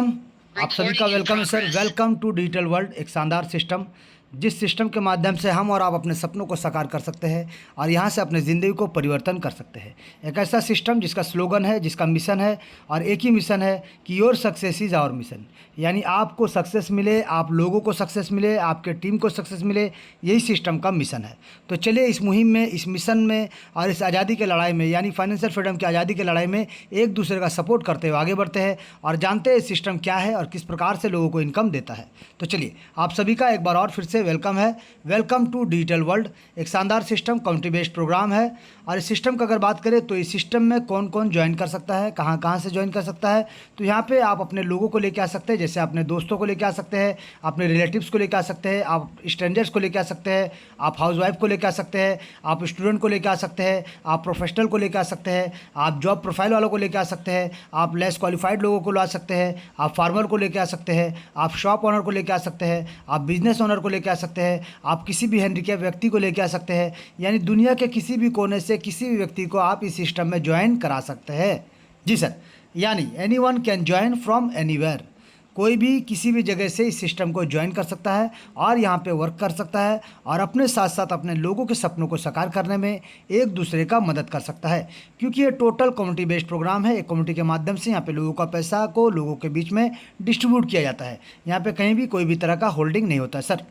Welcome. आप सभी का वेलकम है sir. Welcome to digital world, एक शानदार सिस्टम जिस सिस्टम के माध्यम से हम और आप अपने सपनों को साकार कर सकते हैं और यहाँ से अपने ज़िंदगी को परिवर्तन कर सकते हैं। एक ऐसा सिस्टम जिसका स्लोगन है, जिसका मिशन है और एक ही मिशन है कि your success is our mission. यानी आपको सक्सेस मिले, आप लोगों को सक्सेस मिले, आपके टीम को सक्सेस मिले, यही सिस्टम का मिशन है। तो चलिए इस मुहिम में, इस मिशन में और इस आज़ादी के लड़ाई में, यानी फाइनेंशियल फ्रीडम की आज़ादी की लड़ाई में एक दूसरे का सपोर्ट करते हुए आगे बढ़ते हैं और जानते हैं सिस्टम क्या है और किस प्रकार से लोगों को इनकम देता है। तो चलिए आप सभी का एक बार और फिर से वेलकम है। वेलकम टू डिजिटल वर्ल्ड, एक शानदार सिस्टम, कम्युनिटी बेस्ड प्रोग्राम है। और इस सिस्टम का अगर बात करें तो इस सिस्टम में कौन कौन ज्वाइन कर सकता है, कहाँ कहाँ से ज्वाइन कर सकता है। तो यहाँ पे आप अपने लोगों को लेके आ सकते हैं, जैसे अपने दोस्तों को लेके आ सकते हैं, अपने रिलेटिव्स को लेके आ सकते हैं, आप स्ट्रेंजर्स को लेके आ सकते हैं, आप हाउसवाइफ को लेके आ सकते हैं, आप स्टूडेंट को लेके आ सकते हैं, आप प्रोफेशनल को लेके आ सकते हैं, आप जॉब प्रोफाइल वालों को लेके आ सकते हैं, आप लेस क्वालिफाइड लोगों को ला सकते हैं, आप फार्मर को लेके आ सकते हैं, आप शॉप ओनर को लेके आ सकते हैं, आप बिजनेस ओनर को लेके आ सकते हैं, आप किसी भी हैंडीकैप व्यक्ति को लेके आ सकते हैं। यानी दुनिया के किसी भी कोने से किसी भी व्यक्ति को आप इस सिस्टम में ज्वाइन करा सकते हैं। जी सर, यानी any one can join from anywhere. कोई भी किसी भी जगह से इस सिस्टम को ज्वाइन कर सकता है और यहाँ पे वर्क कर सकता है और अपने साथ साथ अपने लोगों के सपनों को साकार करने में एक दूसरे का मदद कर सकता है। क्योंकि ये टोटल कम्युनिटी बेस्ड प्रोग्राम है। एक कम्युनिटी के माध्यम से यहाँ पे लोगों का पैसा को लोगों के बीच में डिस्ट्रीब्यूट किया जाता है। यहाँ पे कहीं भी कोई भी तरह का होल्डिंग नहीं होता है सर।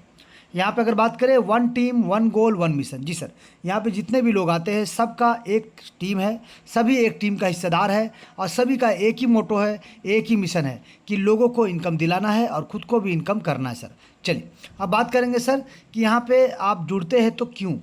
यहाँ पे अगर बात करें one team one goal one mission, जी सर, यहाँ पे जितने भी लोग आते हैं सबका एक टीम है, सभी एक टीम का हिस्सेदार है और सभी का एक ही मोटो है, एक ही मिशन है कि लोगों को इनकम दिलाना है और ख़ुद को भी इनकम करना है सर। चलिए अब बात करेंगे सर कि यहाँ पे आप जुड़ते हैं तो क्यों।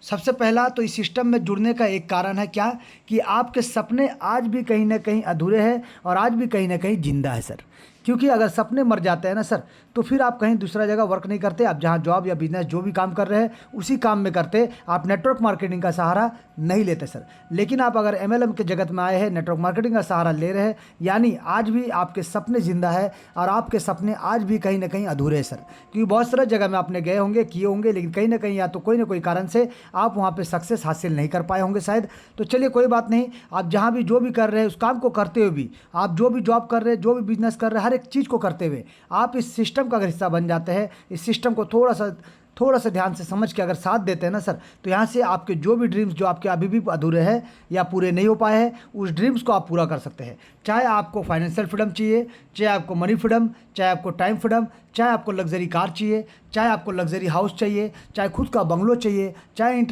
सबसे पहला तो इस सिस्टम में जुड़ने का एक कारण है क्या कि आपके सपने आज भी कहीं ना कहीं अधूरे हैं और आज भी कहीं ना कहीं जिंदा है सर। क्योंकि अगर सपने मर जाते हैं ना सर तो फिर आप कहीं दूसरा जगह वर्क नहीं करते। आप जहाँ जॉब या बिजनेस जो भी काम कर रहे हैं उसी काम में करते, आप नेटवर्क मार्केटिंग का सहारा नहीं लेते सर। लेकिन आप अगर एमएलएम के जगत में आए हैं, नेटवर्क मार्केटिंग का सहारा ले रहे हैं, यानी आज भी आपके सपने जिंदा है और आपके सपने आज भी कहीं ना कहीं अधूरे हैं सर। क्योंकि बहुत सारे जगह में आपने गए होंगे, किए होंगे, लेकिन कहीं ना कहीं या तो कोई ना कोई कारण से आप वहाँ पर सक्सेस हासिल नहीं कर पाए होंगे शायद। तो चलिए कोई बात नहीं, आप जहाँ भी जो भी कर रहे हैं उस काम को करते हुए भी, आप जो भी जॉब कर रहे हैं, जो भी बिजनेस कर रहे हैं, हर एक चीज़ को करते हुए आप इस सिस्टम का अगर हिस्सा बन जाते हैं, इस सिस्टम को थोड़ा सा ध्यान से समझ के अगर साथ देते हैं ना सर, तो यहाँ से आपके जो भी ड्रीम्स जो आपके अभी भी अधूरे हैं या पूरे नहीं हो पाए हैं, उस ड्रीम्स को आप पूरा कर सकते हैं। चाहे आपको फाइनेंशियल फ्रीडम चाहिए, चाहे आपको मनी फ्रीडम, चाहे आपको टाइम फ्रीडम, चाहे आपको लग्जरी कार चाहिए, चाहे आपको लग्जरी हाउस चाहिए, चाहे खुद का बंगलो चाहिए, चाहे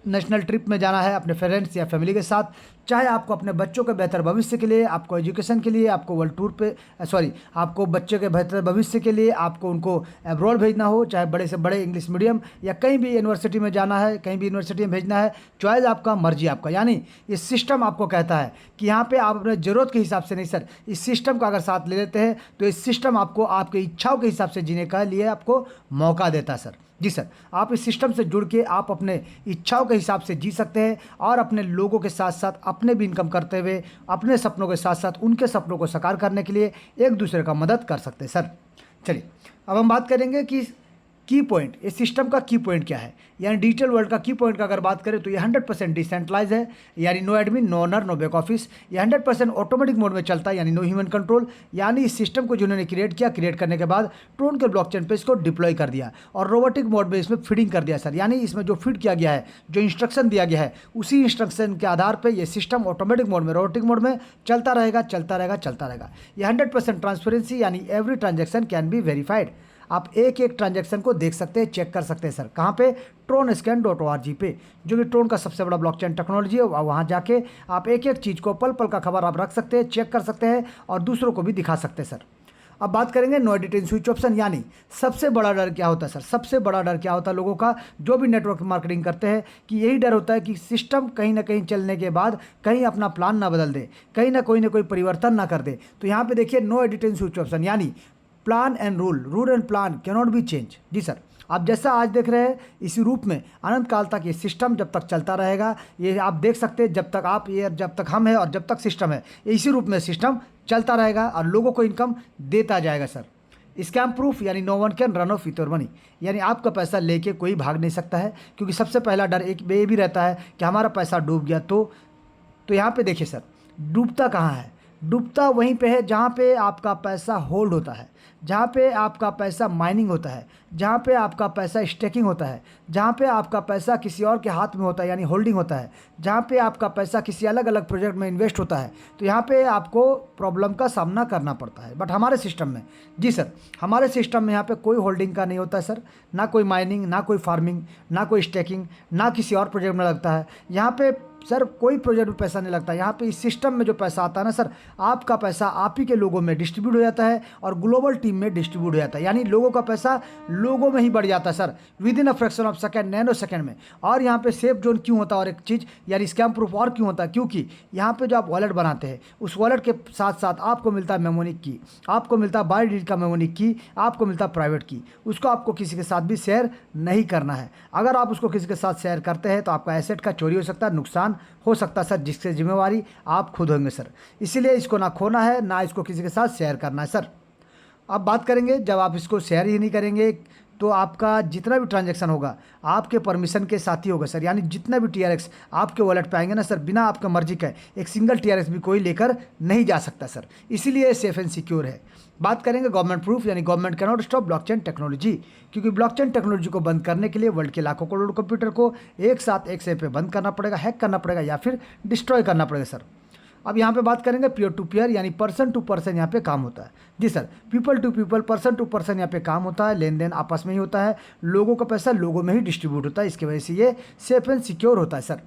नेशनल ट्रिप में जाना है अपने फ्रेंड्स या फैमिली के साथ, चाहे आपको अपने बच्चों के बेहतर भविष्य के लिए, आपको एजुकेशन के लिए, आपको वर्ल्ड टूर पे आपको बच्चों के बेहतर भविष्य के लिए आपको उनको अब्रॉड भेजना हो, चाहे बड़े से बड़े इंग्लिश मीडियम या कहीं भी यूनिवर्सिटी में जाना है, कहीं भी यूनिवर्सिटी में भेजना है, चॉइस आपका, मर्जी आपका। यानी ये सिस्टम आपको कहता है कि यहाँ पे आप अपने ज़रूरत के हिसाब से नहीं सर, इस सिस्टम का अगर साथ ले लेते हैं तो इस सिस्टम आपको आपकी इच्छाओं के हिसाब से जीने का लिए आपको मौका देता है सर। जी सर, आप इस सिस्टम से जुड़ के आप अपने इच्छाओं के हिसाब से जी सकते हैं और अपने लोगों के साथ साथ अपने भी इनकम करते हुए अपने सपनों के साथ साथ उनके सपनों को साकार करने के लिए एक दूसरे का मदद कर सकते हैं सर। चलिए अब हम बात करेंगे कि की पॉइंट, इस सिस्टम का की पॉइंट क्या है। यानी डिजिटल वर्ल्ड का की पॉइंट का अगर बात करें तो ये 100% डिसेंट्रलाइज है, यानी no admin, no owner, no back office. ये 100% ऑटोमेटिक मोड में चलता है, यानी नो ह्यूमन कंट्रोल। यानी इस सिस्टम को जिन्होंने क्रिएट किया, क्रिएट करने के बाद ट्रोन के ब्लॉकचेन पे इसको डिप्लॉय कर दिया और रोबोटिक मोड में इसमें फीडिंग कर दिया सर। यानी इसमें जो फीड किया गया है, जो इंस्ट्रक्शन दिया गया है, उसी इंस्ट्रक्शन के आधार पर यह सिस्टम ऑटोमेटिक मोड में, रोबोटिक मोड में चलता रहेगा, चलता रहेगा, चलता रहेगा। ये 100% ट्रांसपेरेंसी, यानी every transaction can be verified. आप एक एक ट्रांजैक्शन को देख सकते हैं, चेक कर सकते हैं सर। कहाँ पे? TronScan.org पे, जो कि ट्रोन का सबसे बड़ा ब्लॉकचेन टेक्नोलॉजी है। वहाँ जाके आप एक एक चीज़ को, पल पल का खबर आप रख सकते हैं, चेक कर सकते हैं और दूसरों को भी दिखा सकते हैं सर। अब बात करेंगे no edit in switch option. यानी सबसे बड़ा डर क्या होता है सर, सबसे बड़ा डर क्या होता है लोगों का जो भी नेटवर्क मार्केटिंग करते हैं, कि यही डर होता है कि सिस्टम कहीं ना कहीं चलने के बाद कहीं अपना प्लान ना बदल दे, कहीं ना कोई परिवर्तन ना कर दे। तो यहाँ पे देखिए no edit in switch option, यानी plan and rule and plan cannot be change. जी सर, आप जैसा आज देख रहे हैं इसी रूप में अनंत काल तक ये सिस्टम जब तक चलता रहेगा, ये आप देख सकते हैं, जब तक आप, ये जब तक हम हैं और जब तक सिस्टम है, इसी रूप में सिस्टम चलता रहेगा और लोगों को इनकम देता जाएगा सर। स्कैम प्रूफ, यानी no one can run off with your money, यानी आपका पैसा लेके कोई भाग नहीं सकता है। क्योंकि सबसे पहला डर एक ये भी रहता है कि हमारा पैसा डूब गया तो यहाँ पे देखिए सर, डूबता कहाँ है, डूबता वहीं पे है जहाँ पे आपका पैसा होल्ड होता है, जहाँ पे आपका पैसा माइनिंग होता है, जहाँ पे आपका पैसा स्टेकिंग होता है, जहाँ पे आपका पैसा किसी और के हाथ में होता है यानी होल्डिंग होता है, जहाँ पे आपका पैसा किसी अलग अलग प्रोजेक्ट में इन्वेस्ट होता है, तो यहाँ पे आपको प्रॉब्लम का सामना करना पड़ता है। बट हमारे सिस्टम में, जी सर, हमारे सिस्टम में यहाँ पे कोई होल्डिंग का नहीं होता है सर, ना कोई माइनिंग, ना कोई फार्मिंग, ना कोई स्टेकिंग, ना किसी और प्रोजेक्ट में लगता है। यहाँ पे सर कोई प्रोजेक्ट में पैसा नहीं लगता। यहाँ पे इस सिस्टम में जो पैसा आता है ना सर, आपका पैसा आप ही के लोगों में डिस्ट्रीब्यूट हो जाता है और ग्लोबल टीम में डिस्ट्रीब्यूट हो जाता है, यानी लोगों का पैसा लोगों में ही बढ़ जाता है sir, with in a fraction of second, nano second में। और यहाँ पे सेफ जोन क्यों होता है, और एक चीज़ यानी स्कैम प्रूफ और क्यों होता है, क्योंकि यहाँ पे जो आप वॉलेट बनाते हैं उस वॉलेट के साथ साथ आपको मिलता है मेमोनिक की, आपको मिलता है बायोडिट का मेमोनिक की, आपको मिलता है प्राइवेट की। उसको आपको किसी के साथ भी शेयर नहीं करना है। अगर आप उसको किसी के साथ शेयर करते हैं तो आपका एसेट का चोरी हो सकता है, नुकसान हो सकता है सर, जिससे जिम्मेवारी आप खुद होंगे सर। इसीलिए इसको ना खोना है, ना इसको किसी के साथ शेयर करना है सर। अब बात करेंगे, जब आप इसको शेयर ही नहीं करेंगे तो आपका जितना भी ट्रांजैक्शन होगा आपके परमिशन के साथ ही होगा सर, यानी जितना भी टीआरएक्स आपके वॉलेट पे आएंगे ना सर, बिना आपके मर्जी का एक सिंगल टीआरएक्स भी कोई लेकर नहीं जा सकता सर। इसीलिए सेफ एंड सिक्योर है। बात करेंगे गवर्नमेंट प्रूफ, यानी government can not stop blockchain technology, क्योंकि ब्लॉकचेन टेक्नोलॉजी को बंद करने के लिए वर्ल्ड के लाखों करोड़ कंप्यूटर को एक साथ एक से पे बंद करना पड़ेगा, हैक करना पड़ेगा या फिर डिस्ट्रॉय करना पड़ेगा सर। अब यहाँ पे बात करेंगे पीयर टू पीयर, यानी पर्सन टू पर्सन यहाँ पे काम होता है। जी sir, people to people, person to person यहाँ पे काम होता है, लेन देन आपस में ही होता है, लोगों का पैसा लोगों में ही डिस्ट्रीब्यूट होता है। इसकी वजह से ये सेफ एंड सिक्योर होता है सर।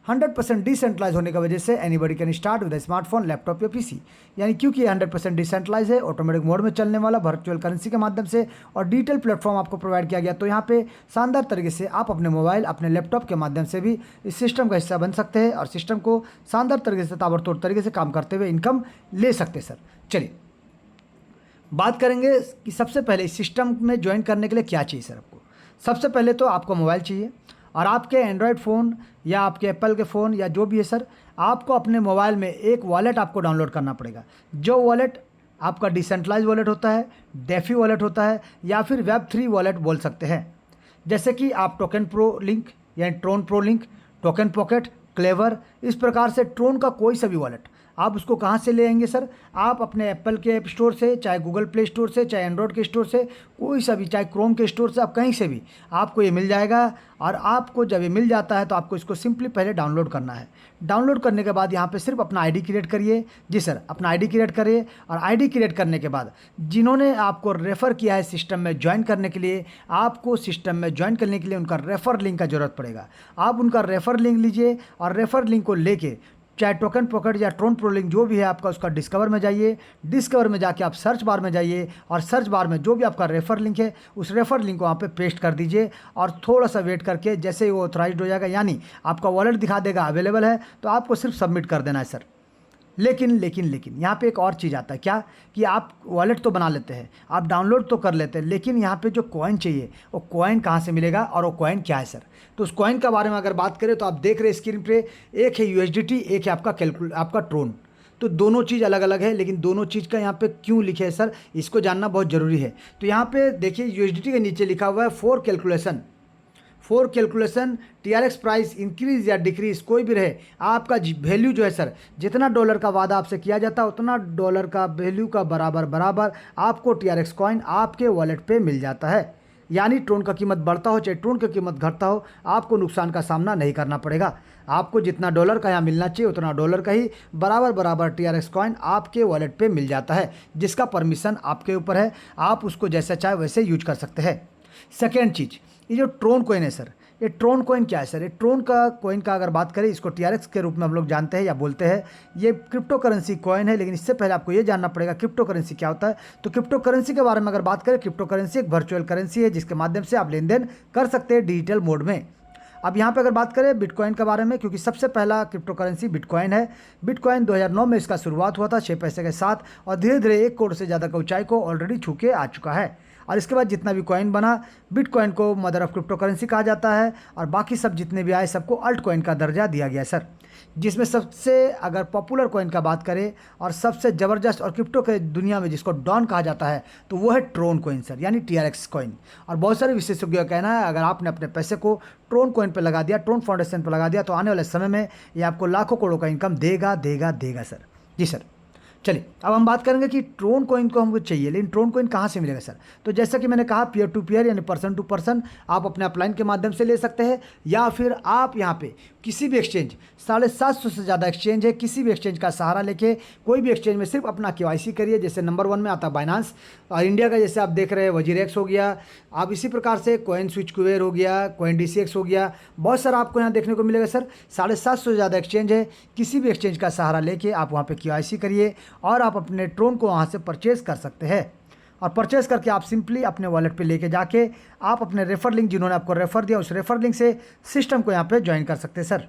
100% डिसेंट्रलाइज होने की वजह से anybody can start with smartphone, laptop या पीसी, यानी क्योंकि ये 100% डिसेंट्रलाइज है, ऑटोमेटिक मोड में चलने वाला, वर्चुअल करेंसी के माध्यम से और डिजिटल प्लेटफॉर्म आपको प्रोवाइड किया गया। तो यहाँ पे शानदार तरीके से आप अपने मोबाइल, अपने लैपटॉप के माध्यम से भी इस सिस्टम का हिस्सा बन सकते हैं और सिस्टम को शानदार तरीके से, ताबड़तोड़ तरीके से काम करते हुए इनकम ले सकते हैं सर। चलिए बात करेंगे कि सबसे पहले इस सिस्टम में ज्वाइन करने के लिए क्या चाहिए सर आपको। सबसे पहले तो आपको मोबाइल चाहिए, और आपके एंड्रॉयड फ़ोन या आपके एप्पल के फ़ोन या जो भी है सर, आपको अपने मोबाइल में एक वॉलेट आपको डाउनलोड करना पड़ेगा। जो वॉलेट आपका डिसेंट्रलाइज वॉलेट होता है, डेफी वॉलेट होता है, या फिर वेब3 वॉलेट बोल सकते हैं। जैसे कि आप टोकन प्रो लिंक यानी Tron pro link, token pocket, clever, इस प्रकार से ट्रोन का कोई सा भी वॉलेट आप उसको कहाँ से ले आएंगे सर, आप अपने एप्पल के ऐप स्टोर से, चाहे गूगल प्ले स्टोर से, चाहे एंड्रॉयड के स्टोर से, कोई सा भी, चाहे क्रोम के स्टोर से, आप कहीं से भी आपको ये मिल जाएगा। और आपको जब ये मिल जाता है तो आपको इसको सिंपली पहले डाउनलोड करना है। डाउनलोड करने के बाद यहाँ पे सिर्फ अपना आईडी क्रिएट करिए। जी सर, अपना आईडी क्रिएट करिए, और आईडी क्रिएट करने के बाद जिन्होंने आपको रेफ़र किया है सिस्टम में ज्वाइन करने के लिए, आपको सिस्टम में ज्वाइन करने के लिए उनका रेफ़र लिंक का ज़रूरत पड़ेगा। आप उनका रेफ़र लिंक लीजिए और रेफ़र लिंक को लेके चाहे टोकन पॉकेट या ट्रोन प्रो लिंक जो भी है आपका, उसका डिस्कवर में जाइए। डिस्कवर में जाके आप सर्च बार में जाइए और सर्च बार में जो भी आपका रेफ़र लिंक है उस रेफ़र लिंक को वहाँ पे पेस्ट कर दीजिए, और थोड़ा सा वेट करके जैसे ही वो ऑथराइज्ड हो जाएगा, यानी आपका वॉलेट दिखा देगा अवेलेबल है, तो आपको सिर्फ सबमिट कर देना है सर। लेकिन यहाँ पे एक और चीज़ आता है, क्या कि आप वॉलेट तो बना लेते हैं, आप डाउनलोड तो कर लेते हैं, लेकिन यहाँ पे जो कॉइन चाहिए वो कॉइन कहाँ से मिलेगा और वो कॉइन क्या है सर। तो उस कॉइन के बारे में अगर बात करें तो आप देख रहे हैं स्क्रीन पे, एक है यूएसडीटी, एक है आपका ट्रोन। तो दोनों चीज़ अलग अलग है, लेकिन दोनों चीज़ का यहाँ पे क्यों लिखे है सर, इसको जानना बहुत ज़रूरी है। तो यहाँ पे देखिए यूएसडीटी के नीचे लिखा हुआ है for calculation TRX price increase या डिक्रीज, कोई भी रहे आपका वैल्यू जो है सर, जितना डॉलर का वादा आपसे किया जाता है उतना डॉलर का वैल्यू का बराबर आपको टीआरएक्स कॉइन आपके वॉलेट पे मिल जाता है। यानी ट्रोन का कीमत बढ़ता हो चाहे ट्रोन का कीमत घटता हो, आपको नुकसान का सामना नहीं करना पड़ेगा। आपको जितना डॉलर का यहाँ मिलना चाहिए उतना डॉलर का ही बराबर टीआरएक्स कॉइन आपके वॉलेट पे मिल जाता है, जिसका परमिशन आपके ऊपर है, आप उसको जैसा चाहे वैसे यूज कर सकते हैं। सेकेंड चीज़, ये जो ट्रोन कॉइन है सर, ये ट्रोन कॉइन क्या है सर। ये ट्रोन का कॉइन का अगर बात करें, इसको टीआरएक्स के रूप में हम लोग जानते हैं या बोलते हैं। ये क्रिप्टो करेंसी कॉइन है, लेकिन इससे पहले आपको ये जानना पड़ेगा क्रिप्टो करेंसी क्या होता है। तो क्रिप्टो करेंसी के बारे में अगर बात करें, क्रिप्टो करेंसी एक वर्चुअल करेंसी है जिसके माध्यम से आप लेन देन कर सकते हैं डिजिटल मोड में। अब यहाँ पे अगर बात करें बिटकॉइन के बारे में, क्योंकि सबसे पहला क्रिप्टो करेंसी बिटकॉइन है। बिटकॉइन 2009 में इसका शुरुआत हुआ था 6 पैसे के साथ, और धीरे धीरे 1 करोड़ से ज़्यादा की ऊंचाई को ऑलरेडी छू के आ चुका है। और इसके बाद जितना भी कॉइन बना, बिटकॉइन को मदर ऑफ क्रिप्टो करेंसी कहा जाता है, और बाकी सब जितने भी आए सबको अल्ट कॉइन का दर्जा दिया गया सर। जिसमें सबसे अगर पॉपुलर कॉइन का बात करें और सबसे ज़बरदस्त और क्रिप्टो के दुनिया में जिसको डॉन कहा जाता है, तो वो है ट्रोन कॉइन सर, यानी टीआरएक्स कॉइन। और बहुत सारे विशेषज्ञों का कहना है अगर आपने अपने पैसे को ट्रोन कॉइन पर लगा दिया, ट्रोन फाउंडेशन पर लगा दिया, तो आने वाले समय में ये आपको लाखों करोड़ों का इनकम देगा सर। जी सर। चलिए अब हम बात करेंगे कि ट्रोन कॉइन को हमको चाहिए, लेकिन ट्रोन कॉइन कहाँ से मिलेगा सर। तो जैसा कि मैंने कहा पीयर टू पीयर यानी पर्सन टू पर्सन आप अपने अपलाइन के माध्यम से ले सकते हैं, या फिर आप यहाँ पे किसी भी एक्सचेंज 750 से ज़्यादा एक्सचेंज है, किसी भी एक्सचेंज का सहारा लेके कोई भी एक्सचेंज में सिर्फ अपना KYC करिए। जैसे नंबर 1 में आता है बाइनांस और इंडिया का जैसे आप देख रहे हैं वजीरेक्स हो गया, आप इसी प्रकार से कॉइन स्विच कुबेर हो गया, कॉइन DCX हो गया, बहुत सारा आपको यहाँ देखने को मिलेगा सर। 750 से ज़्यादा एक्सचेंज है, किसी भी एक्सचेंज का सहारा लेके आप वहाँ पे KYC करिए और आप अपने ट्रोन को वहाँ से परचेज़ कर सकते हैं। और परचेज़ करके आप सिंपली अपने वॉलेट पे लेके जाके आप अपने रेफर लिंक जिन्होंने आपको रेफ़र दिया उस रेफर लिंक से सिस्टम को यहाँ पे ज्वाइन कर सकते हैं सर।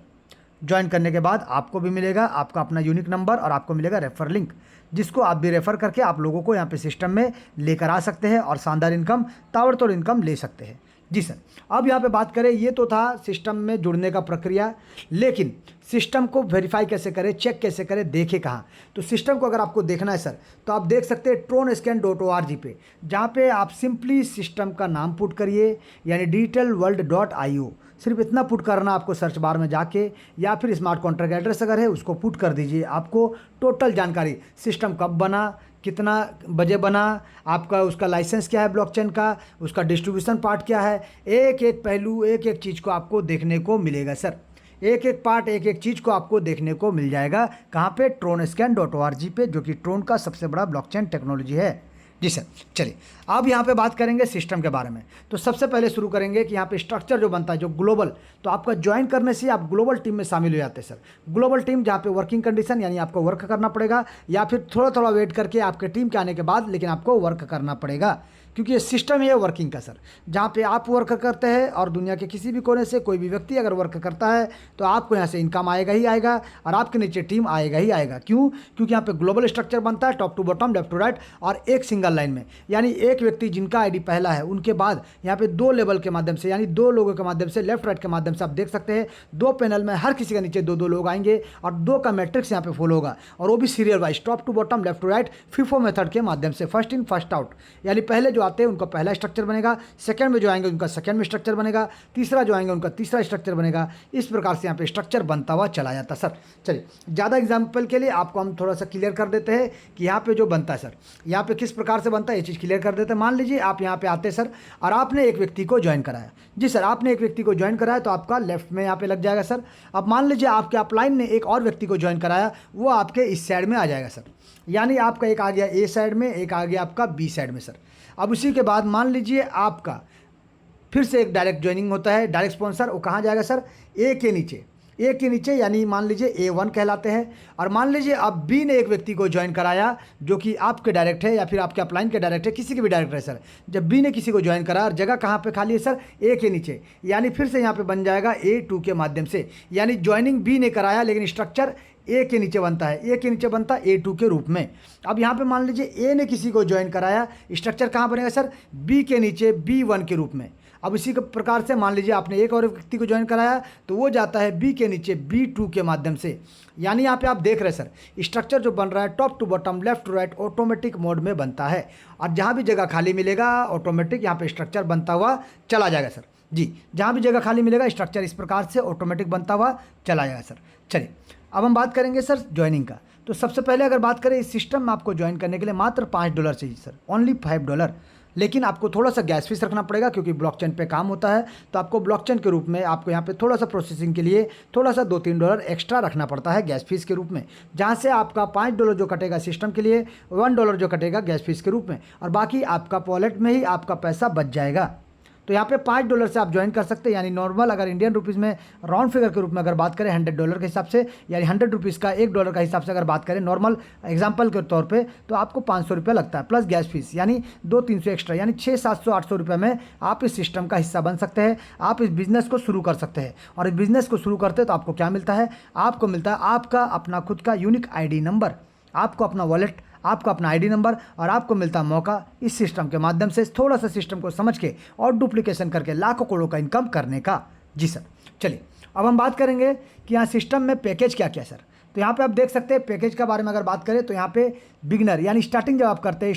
ज्वाइन करने के बाद आपको भी मिलेगा आपका अपना यूनिक नंबर और आपको मिलेगा रेफर लिंक, जिसको आप भी रेफ़र करके आप लोगों को यहाँ पे सिस्टम में लेकर आ सकते हैं और शानदार इनकम, ताबड़तोड़ इनकम ले सकते हैं। जी सर, अब यहाँ पे बात करें, ये तो था सिस्टम में जुड़ने का प्रक्रिया, लेकिन सिस्टम को वेरीफाई कैसे करें, चेक कैसे करें, देखें कहाँ। तो सिस्टम को अगर आपको देखना है सर तो आप देख सकते हैं tronscan.org पे, जहाँ पे आप सिंपली सिस्टम का नाम पुट करिए यानी digitalworld.io, सिर्फ इतना पुट करना आपको सर्च बार में जाके, या फिर स्मार्ट कॉन्ट्रैक्ट एड्रेस अगर है उसको पुट कर दीजिए। आपको टोटल जानकारी, सिस्टम कब बना, कितना बजे बना, आपका उसका लाइसेंस क्या है ब्लॉकचेन का, उसका डिस्ट्रीब्यूशन पार्ट क्या है, एक एक पहलू, एक एक चीज़ को आपको देखने को मिलेगा सर। एक एक पार्ट, एक एक चीज़ को आपको देखने को मिल जाएगा। कहाँ पे? tronscan.org पे, जो कि ट्रोन का सबसे बड़ा ब्लॉकचेन टेक्नोलॉजी है। जी सर, चलिए अब यहाँ पे बात करेंगे सिस्टम के बारे में। तो सबसे पहले शुरू करेंगे कि यहाँ पे स्ट्रक्चर जो बनता है जो ग्लोबल, तो आपका ज्वाइन करने से आप ग्लोबल टीम में शामिल हो जाते हैं सर। ग्लोबल टीम जहाँ पे वर्किंग कंडीशन यानी आपको वर्क करना पड़ेगा, या फिर थोड़ा थोड़ा वेट करके आपके टीम के आने के बाद लेकिन आपको वर्क करना पड़ेगा, क्योंकि ये सिस्टम ही है वर्किंग का सर, जहाँ पे आप वर्क करते हैं और दुनिया के किसी भी कोने से कोई भी व्यक्ति अगर वर्क करता है तो आपको यहाँ से इनकम आएगा ही आएगा और आपके नीचे टीम आएगा ही आएगा। क्यों? क्योंकि यहाँ पे ग्लोबल स्ट्रक्चर बनता है, top to bottom, left to right, और एक सिंगल लाइन में, यानी एक व्यक्ति जिनका आईडी पहला है उनके बाद यहाँ पे 2 लेवल के माध्यम से यानी 2 लोगों के माध्यम से, लेफ्ट राइट के माध्यम से आप देख सकते हैं 2 पैनल में हर किसी के नीचे 2-2 लोग आएंगे और 2 का मैट्रिक्स यहाँ पे फॉलो होगा, और वो भी serial wise, top to bottom, left to right, FIFO method के माध्यम से, फर्स्ट इन फर्स्ट आउट, यानी पहले जो आते हैं उनका पहला स्ट्रक्चर बनेगा, सेकंड में जो आएंगे उनका सेकंड में स्ट्रक्चर बनेगा, तीसरा जो आएंगे उनका तीसरा स्ट्रक्चर बनेगा। इस प्रकार से यहाँ पे स्ट्रक्चर बनता हुआ चला जाता है सर। चलिए ज़्यादा एग्जाम्पल के लिए आपको हम थोड़ा सा क्लियर कर देते हैं कि यहाँ पे जो बनता है सर, यहाँ पे किस प्रकार से बनता है ये चीज़ क्लियर कर देते हैं। मान लीजिए आप यहाँ पे आते सर और आपने एक व्यक्ति को ज्वाइन कराया। जी सर, आपने एक व्यक्ति को ज्वाइन कराया तो आपका लेफ्ट में यहाँ पे लग जाएगा सर। अब मान लीजिए आपके अपलाइन ने एक और व्यक्ति को ज्वाइन कराया, वो आपके इस साइड में आ जाएगा सर, यानी आपका एक आ गया A साइड में, एक आ गया आपका B साइड में सर। अब उसी के बाद मान लीजिए आपका फिर से एक डायरेक्ट ज्वाइनिंग होता है, डायरेक्ट स्पॉन्सर, वो कहाँ जाएगा सर? A के नीचे, A के नीचे, यानी मान लीजिए A1 कहलाते हैं। और मान लीजिए अब B ने एक व्यक्ति को ज्वाइन कराया जो कि आपके डायरेक्ट है या फिर आपके अपलाइन के डायरेक्ट है, किसी के भी डायरेक्ट है सर। जब B ने किसी को ज्वाइन करा और जगह कहाँ पे खाली है सर? A के नीचे, यानी फिर से यहाँ पे बन जाएगा A2 के माध्यम से, यानी ज्वाइनिंग B ने कराया लेकिन स्ट्रक्चर A के नीचे बनता है, A के नीचे बनता है A2 के रूप में। अब यहाँ पे मान लीजिए A ने किसी को ज्वाइन कराया, स्ट्रक्चर कहाँ बनेगा सर? B के नीचे B1 के रूप में। अब इसी के प्रकार से मान लीजिए आपने एक और व्यक्ति को ज्वाइन कराया तो वो जाता है B के नीचे B2 के माध्यम से, यानी यहाँ पे आप देख रहे हैं सर स्ट्रक्चर जो बन रहा है top to bottom, left to right, automatic mode में बनता है। और जहाँ भी जगह खाली मिलेगा ऑटोमेटिक यहाँ पे स्ट्रक्चर बनता हुआ चला जाएगा सर। जी, जहाँ भी जगह खाली मिलेगा स्ट्रक्चर इस प्रकार से ऑटोमेटिक बनता हुआ चला जाएगा सर। चलिए अब हम बात करेंगे सर ज्वाइनिंग का। तो सबसे पहले अगर बात करें इस सिस्टम में आपको ज्वाइन करने के लिए मात्र $5 चाहिए सर, ओनली $5। लेकिन आपको थोड़ा सा गैस फीस रखना पड़ेगा क्योंकि ब्लॉकचेन पे काम होता है, तो आपको ब्लॉकचेन के रूप में आपको यहाँ पे थोड़ा सा प्रोसेसिंग के लिए थोड़ा सा $2-3 एक्स्ट्रा रखना पड़ता है गैस फीस के रूप में, जहाँ से आपका $5 जो कटेगा सिस्टम के लिए, $1 जो कटेगा गैस फीस के रूप में, और बाकी आपका वॉलेट में ही आपका पैसा बच जाएगा। तो यहाँ पे $5 से आप ज्वाइन कर सकते हैं, यानी नॉर्मल अगर इंडियन रुपीज़ में राउंड फिगर के रूप में अगर बात करें $100 के हिसाब से, यानी ₹100 का $1 का हिसाब से अगर बात करें नॉर्मल एग्जांपल के तौर पे, तो आपको ₹500 लगता है प्लस गैस फीस, यानी 200-300 एक्स्ट्रा, यानी 600-700-800 रुपये में आप इस सिस्टम का हिस्सा बन सकते हैं। आप इस बिज़नेस को शुरू कर सकते हैं, और इस बिज़नेस को शुरू करते हैं तो आपको क्या मिलता है? आपको मिलता है आपका अपना खुद का यूनिक ID नंबर, आपको अपना वॉलेट, आपका अपना ID नंबर, और आपको मिलता है मौका इस सिस्टम के माध्यम से थोड़ा सा सिस्टम को समझ के और डुप्लीकेशन करके लाखों करोड़ों का इनकम करने का। जी सर, चलिए अब हम बात करेंगे कि यहाँ सिस्टम में पैकेज क्या क्या है सर। तो यहाँ पे आप देख सकते हैं पैकेज के बारे में अगर बात करें तो यहाँ पे बिगनर यानी स्टार्टिंग जब आप करते हैं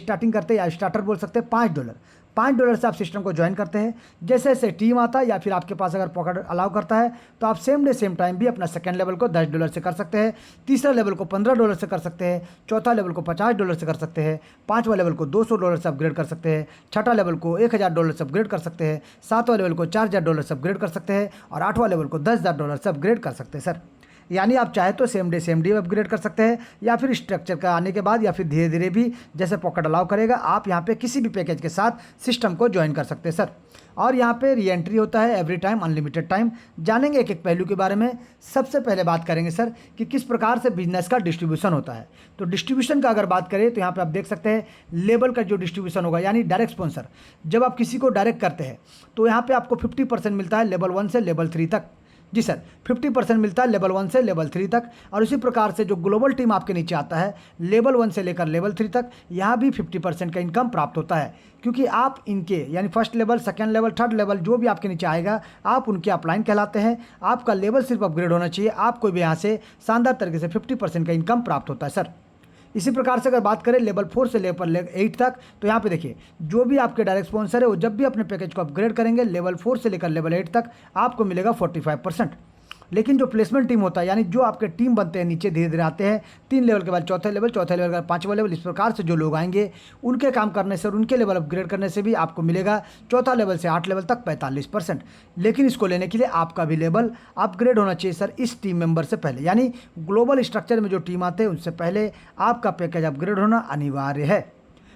या स्टार्टर बोल सकते हैं $5 से आप सिस्टम को ज्वाइन करते हैं। जैसे जैसे टीम आता है या फिर आपके पास अगर पॉकेट अलाउ करता है तो आप सेम डे सेम टाइम भी अपना सेकंड लेवल को $10 से कर सकते हैं, तीसरा लेवल को $15 से कर सकते हैं, चौथा लेवल को $50 से कर सकते हैं, पाँचवा लेवल को $200 से अपग्रेड कर सकते हैं, छठा लेवल को $1000 से अपग्रेड कर सकते हैं, सातवां लेवल को $4000 से अपग्रेड कर सकते हैं और आठवां लेवल को $10000 से अपग्रेड कर सकते हैं सर। यानी आप चाहे तो सेम डे अपग्रेड कर सकते हैं या फिर स्ट्रक्चर का आने के बाद या फिर धीरे धीरे भी जैसे पॉकेट अलाउ करेगा आप यहाँ पे किसी भी पैकेज के साथ सिस्टम को ज्वाइन कर सकते हैं सर। और यहाँ पे री एंट्री होता है एवरी टाइम, अनलिमिटेड टाइम। जानेंगे एक एक पहलू के बारे में। सबसे पहले बात करेंगे सर कि किस प्रकार से बिजनेस का डिस्ट्रीब्यूशन होता है। तो डिस्ट्रीब्यूशन का अगर बात करें तो यहाँ पे आप देख सकते हैं लेबल का जो डिस्ट्रीब्यूशन होगा यानी डायरेक्ट स्पॉन्सर। जब आप किसी को डायरेक्ट करते हैं तो यहाँ पे आपको 50% मिलता है लेवल 1 से लेवल 3 तक। जी सर, 50% मिलता है लेवल 1 से लेवल 3 तक। और उसी प्रकार से जो ग्लोबल टीम आपके नीचे आता है लेवल 1 से लेकर लेवल 3 तक, यहाँ भी 50% का इनकम प्राप्त होता है, क्योंकि आप इनके यानी first level, second level, third level जो भी आपके नीचे आएगा आप उनके अपलाइन कहलाते हैं। आपका लेवल सिर्फ अपग्रेड होना चाहिए, आपको भी यहाँ से शानदार तरीके से 50% का इनकम प्राप्त होता है सर। इसी प्रकार से अगर बात करें लेवल 4 से लेवल 8 तक, तो यहाँ पे देखिए जो भी आपके डायरेक्ट स्पॉन्सर है वो जब भी अपने पैकेज को अपग्रेड करेंगे लेवल 4 से लेकर लेवल 8 तक आपको मिलेगा 45%। लेकिन जो प्लेसमेंट टीम होता है यानी जो आपके टीम बनते हैं नीचे धीरे धीरे आते हैं 3 लेवल के बाद चौथा लेवल के बाद 5वां लेवल, इस प्रकार से जो लोग आएंगे उनके काम करने से और उनके लेवल अपग्रेड करने से भी आपको मिलेगा चौथा लेवल से 8 लेवल तक 45%। लेकिन इसको लेने के लिए आपका भी लेवल अपग्रेड होना चाहिए सर इस टीम मेंबर से पहले, यानी ग्लोबल स्ट्रक्चर में जो टीम आते हैं उनसे पहले आपका पैकेज अपग्रेड होना अनिवार्य है।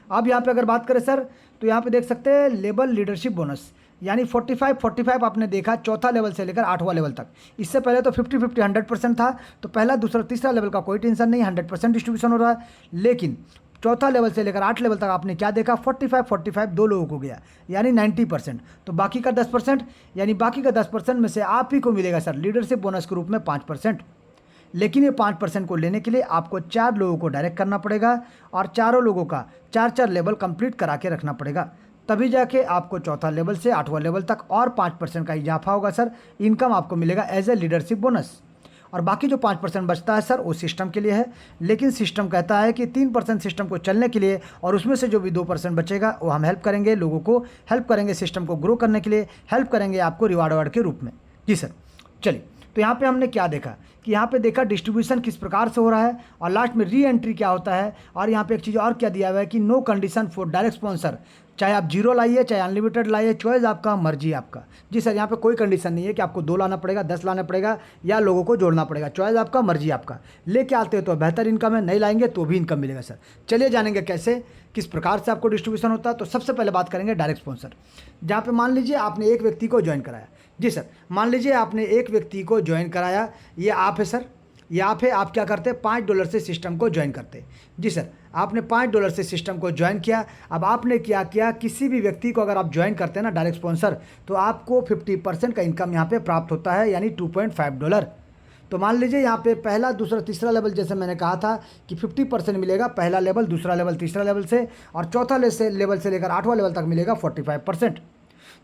अब यहाँ पे अगर बात करें सर तो यहाँ पे देख सकते हैं लेवल लीडरशिप बोनस यानी 45 आपने देखा चौथा लेवल से लेकर 8वां लेवल तक। इससे पहले तो 50-50 100% था, तो पहला दूसरा तीसरा लेवल का कोई टेंशन नहीं, 100% डिस्ट्रीब्यूशन हो रहा है। लेकिन चौथा लेवल से लेकर 8 लेवल तक आपने क्या देखा 45 दो लोगों को गया यानी 90%। तो बाकी का 10% यानी बाकी का 10% में से आप ही को मिलेगा सर लीडरशिप बोनस के रूप में 5%। लेकिन ये 5% को लेने के लिए आपको 4 लोगों को डायरेक्ट करना पड़ेगा और चारों लोगों का 4 लेवल कंप्लीट करा के रखना पड़ेगा, तभी जाके आपको चौथा लेवल से 8वां लेवल तक और 5% का इजाफा होगा सर, इनकम आपको मिलेगा एज ए लीडरशिप बोनस। और बाकी जो 5% बचता है सर वो सिस्टम के लिए है, लेकिन सिस्टम कहता है कि 3% सिस्टम को चलने के लिए और उसमें से जो भी 2% बचेगा वो हम हेल्प करेंगे, लोगों को हेल्प करेंगे सिस्टम को ग्रो करने के लिए, हेल्प करेंगे आपको रिवार्ड के रूप में। जी सर, चलिए तो यहाँ पे हमने क्या देखा कि यहाँ पे देखा डिस्ट्रीब्यूशन किस प्रकार से हो रहा है और लास्ट में री एंट्री क्या होता है। और यहाँ पे एक चीज़ और क्या दिया हुआ है कि no condition for direct sponsor, चाहे आप 0 लाइए चाहे अनलिमिटेड लाइए, चॉइस आपका, मर्जी आपका। जी सर, यहाँ पे कोई कंडीशन नहीं है कि आपको 2 लाना पड़ेगा, 10 लाना पड़ेगा या लोगों को जोड़ना पड़ेगा, चॉइस आपका, मर्जी आपका। लेके आते हो तो बेहतर इनकम है, नहीं लाएंगे तो भी इनकम मिलेगा सर। चलिए जानेंगे कैसे किस प्रकार से आपको डिस्ट्रीब्यूशन होता है। तो सबसे पहले बात करेंगे डायरेक्ट स्पॉन्सर, जहाँ पे मान लीजिए आपने एक व्यक्ति को ज्वाइन कराया। जी सर, मान लीजिए आपने एक व्यक्ति को ज्वाइन कराया, ये आप है सर, ये आप है। आप क्या करते हैं $5 से सिस्टम को ज्वाइन करते हैं। जी सर, आपने $5 से सिस्टम को ज्वाइन किया। अब आपने क्या किया, किसी भी व्यक्ति को अगर आप ज्वाइन करते हैं ना डायरेक्ट स्पॉन्सर, तो आपको 50% का इनकम यहाँ पे प्राप्त होता है यानी $2.5। तो मान लीजिए यहाँ पे पहला दूसरा तीसरा लेवल, जैसे मैंने कहा था कि 50% मिलेगा पहला लेवल, दूसरा लेवल, तीसरा लेवल से, और चौथा लेवल से लेकर 8वां लेवल तक मिलेगा 45%।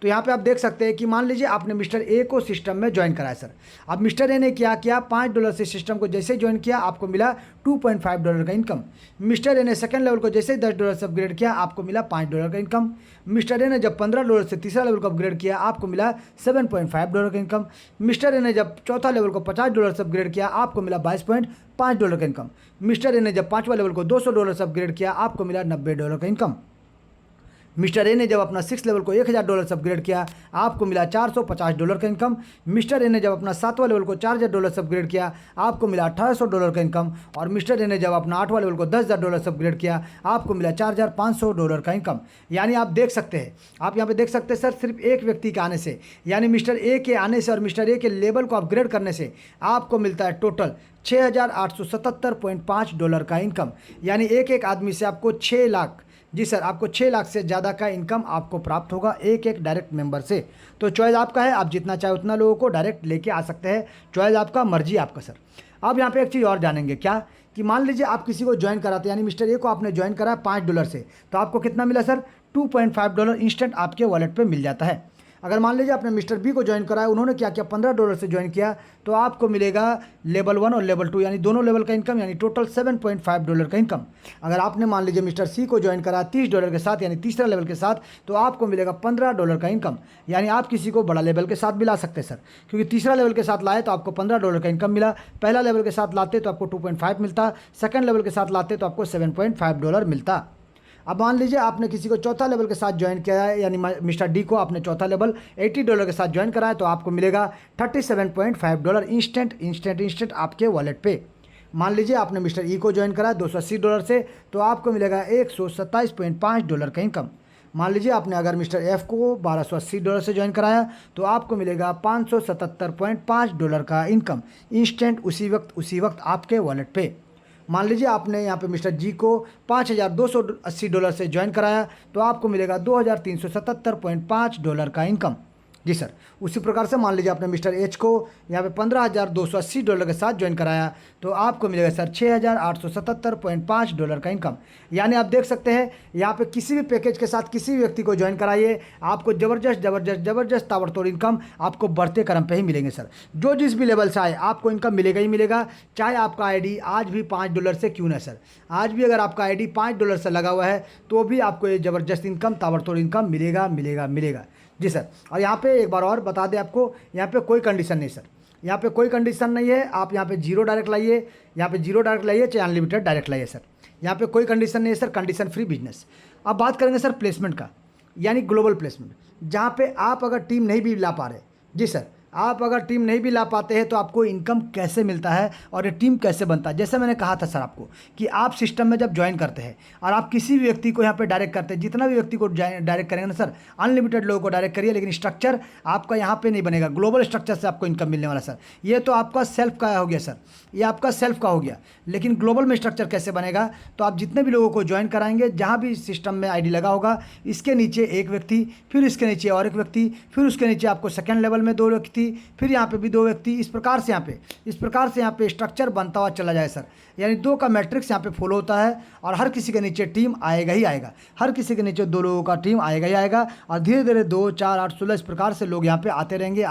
तो यहाँ पे आप देख सकते हैं कि मान लीजिए आपने मिस्टर ए को सिस्टम में ज्वाइन कराया सर। अब मिस्टर ए ने क्या किया, $5 से सिस्टम को जैसे ज्वाइन किया आपको मिला $2.5 का इनकम। मिस्टर ए ने सेकंड लेवल को जैसे $10 से अपग्रेड किया आपको मिला $5 का इनकम। मिस्टर ए ने जब $15 से तीसरा लेवल को अपग्रेड किया आपको मिला $7.5 का इनकम। मिस्टर ए ने जब चौथा लेवल को $50 से अपग्रेड किया आपको मिला $22.5 का इनकम। मिस्टर ए ने जब 5वां लेवल को $200 से अपग्रेड किया आपको मिला $90 का इनकम। मिस्टर ए ने जब अपना 6 लेवल को $1000 से अपग्रेड किया आपको मिला $450 का इनकम। मिस्टर ए ने जब अपना 7वां लेवल को $4000 से अपग्रेड किया आपको मिला $1800 का इनकम। और मिस्टर ए ने जब अपना 8वां लेवल को $10000 से अपग्रेड किया आपको मिला $4500 का इनकम। यानी आप देख सकते हैं, आप यहाँ पे देख सकते हैं सर, सिर्फ एक व्यक्ति के आने से यानी मिस्टर ए के आने से और मिस्टर ए के लेवल को अपग्रेड करने से आपको मिलता है टोटल $6877.5 का इनकम। यानी एक आदमी से आपको 6 लाख, जी सर, आपको 6 लाख से ज़्यादा का इनकम आपको प्राप्त होगा एक डायरेक्ट मेंबर से। तो चॉइस आपका है, आप जितना चाहे उतना लोगों को डायरेक्ट लेके आ सकते हैं, चॉइस आपका, मर्जी आपका सर। अब यहाँ पे एक चीज़ और जानेंगे क्या कि मान लीजिए आप किसी को ज्वाइन कराते हैं, यानी मिस्टर ए को आपने ज्वाइन करा $5 से, तो आपको कितना मिला सर $2.5 इंस्टेंट आपके वॉलेट पे मिल जाता है। अगर मान लीजिए आपने मिस्टर बी को ज्वाइन करा है, उन्होंने क्या किया, $15 से ज्वाइन किया, तो आपको मिलेगा लेवल 1 और लेवल 2 यानी दोनों लेवल का इनकम, यानी टोटल $7.5 का इनकम। अगर आपने मान लीजिए मिस्टर सी को ज्वाइन करा $30 के साथ यानी तीसरा लेवल के साथ, तो आपको मिलेगा $15 का इनकम। यानी आप किसी को बड़ा लेवल के साथ भी ला सकते हैं सर, क्योंकि तीसरा लेवल के साथ लाए तो आपको $15 का इनकम मिला, पहला लेवल के साथ लाते तो आपको 2.5 मिलता, सेकंड लेवल के साथ लाते तो आपको $7.5 मिलता। अब मान लीजिए आपने किसी को चौथा लेवल के साथ ज्वाइन किया है, यानी मिस्टर डी को आपने चौथा लेवल $80 के साथ ज्वाइन करा है, तो आपको मिलेगा $37.5 इंस्टेंट आपके वॉलेट पे। मान लीजिए आपने मिस्टर ई को ज्वाइन करा है $280 से, तो आपको मिलेगा $127.5 का इनकम। मान लीजिए आपने अगर मिस्टर एफ को $1280 से ज्वाइन कराया, तो आपको मिलेगा $577.5 का इनकम इंस्टेंट उसी वक्त आपके वॉलेट पे। मान लीजिए आपने यहाँ पे मिस्टर जी को $5280 से ज्वाइन कराया, तो आपको मिलेगा $2377.5 का इनकम। जी सर। उसी प्रकार से मान लीजिए आपने मिस्टर एच को यहाँ पे $15,280 के साथ ज्वाइन कराया, तो आपको मिलेगा सर $6,877.5 का इनकम। यानी आप देख सकते हैं यहाँ पे किसी भी पैकेज के साथ किसी भी व्यक्ति को ज्वाइन कराइए, आपको ज़बरदस्त ताबड़तोड़ इनकम आपको बढ़ते क्रम पे ही मिलेंगे सर। जो जिस भी लेवल से आए आपको इनकम मिलेगा ही मिलेगा, चाहे आपका आईडी आज भी $5 से क्यों ना सर। आज भी अगर आपका आईडी $5 से लगा हुआ है, तो भी आपको ये ज़बरदस्त इनकम, ताबड़तोड़ इनकम मिलेगा। जी सर। और यहाँ पे एक बार और बता दें आपको, यहाँ पे कोई कंडीशन नहीं सर, यहाँ पे कोई कंडीशन नहीं है। आप यहाँ पे जीरो डायरेक्ट लाइए, यहाँ पे जीरो डायरेक्ट लाइए, चाहे अनलिमिटेड डायरेक्ट लाइए सर, यहाँ पे कोई कंडीशन नहीं है सर, कंडीशन फ्री बिजनेस। अब बात करेंगे सर प्लेसमेंट का, यानी ग्लोबल प्लेसमेंट, जहाँ पे आप अगर टीम नहीं भी ला पा रहे, जी सर, आप अगर टीम नहीं भी ला पाते हैं, तो आपको इनकम कैसे मिलता है और ये टीम कैसे बनता है। जैसे मैंने कहा था सर आपको कि आप सिस्टम में जब ज्वाइन करते हैं और आप किसी भी व्यक्ति को यहाँ पे डायरेक्ट करते हैं, जितना भी व्यक्ति को डायरेक्ट करेंगे ना सर, अनलिमिटेड लोगों को डायरेक्ट करिए, लेकिन स्ट्रक्चर आपका यहाँ पे नहीं बनेगा, ग्लोबल स्ट्रक्चर से आपको इनकम मिलने वाला सर। ये तो आपका सेल्फ का हो गया सर, ये आपका सेल्फ का हो गया, लेकिन ग्लोबल में स्ट्रक्चर कैसे बनेगा, तो आप जितने भी लोगों को ज्वाइन कराएंगे, जहाँ भी सिस्टम में आईडी लगा होगा, इसके नीचे एक व्यक्ति, फिर इसके नीचे और एक व्यक्ति, फिर उसके नीचे आपको सेकंड लेवल में 2 व्यक्ति, फिर यहाँ पे भी 2 व्यक्ति, इस प्रकार से यहाँ पे स्ट्रक्चर बनता हुआ चला जाए सर। यानी 2 का मैट्रिक्स यहाँ पे फॉलो होता है, और हर किसी के नीचे टीम आएगा ही आएगा, हर किसी के नीचे 2 लोगों का टीम आएगा ही आएगा, और धीरे धीरे 2, 4, 8, 16 इस प्रकार से लोग यहाँ पे आते रहेंगे।